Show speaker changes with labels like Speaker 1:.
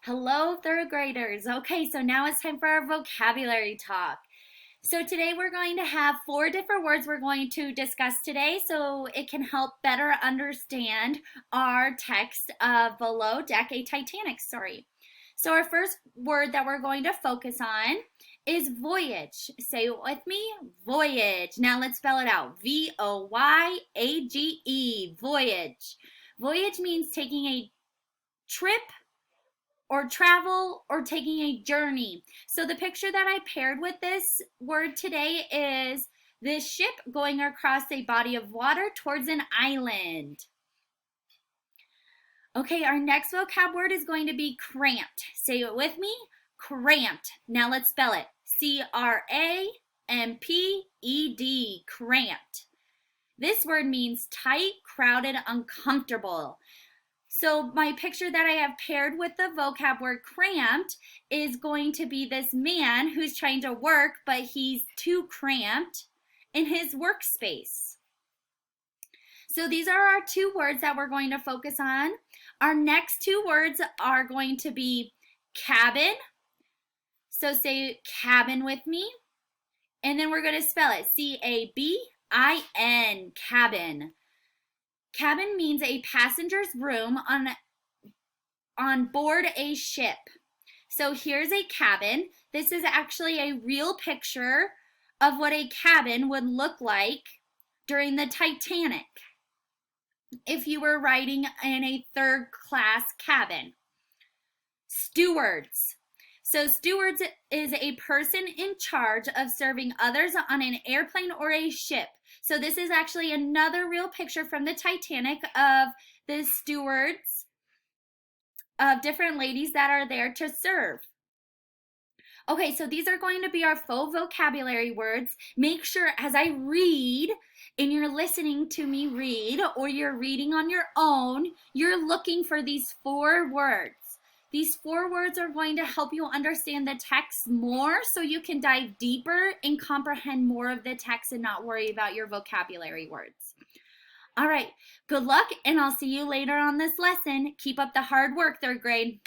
Speaker 1: Hello, third graders. Okay, so now it's time for our vocabulary talk. So today we're going to have four different words we're going to discuss today so it can help better understand our text of Below Deck, a Titanic story. So our first word that we're going to focus on is voyage. Say it with me, voyage. Now let's spell it out. V-O-Y-A-G-E, voyage. Voyage means taking a trip or travel or taking a journey. So the picture that I paired with this word today is this ship going across a body of water towards an island. Okay, our next vocab word is going to be cramped. Say it with me, cramped. Now let's spell it. C-R-A-M-P-E-D, cramped. This word means tight, crowded, uncomfortable. So my picture that I have paired with the vocab word cramped is going to be this man who's trying to work, but he's too cramped in his workspace. So these are our two words that we're going to focus on. Our next two words are going to be cabin. So say cabin with me. And then we're going to spell it C-A-B-I-N, cabin. Cabin means a passenger's room on board a ship. So here's a cabin. This is actually a real picture of what a cabin would look like during the Titanic if you were riding in a third class cabin. Stewards. So stewards is a person in charge of serving others on an airplane or a ship. So this is actually another real picture from the Titanic of the stewards of different ladies that are there to serve. Okay, so these are going to be our full vocabulary words. Make sure as I read and you're listening to me read or you're reading on your own, you're looking for these four words. These four words are going to help you understand the text more so you can dive deeper and comprehend more of the text and not worry about your vocabulary words. All right, good luck, and I'll see you later on this lesson. Keep up the hard work, third grade.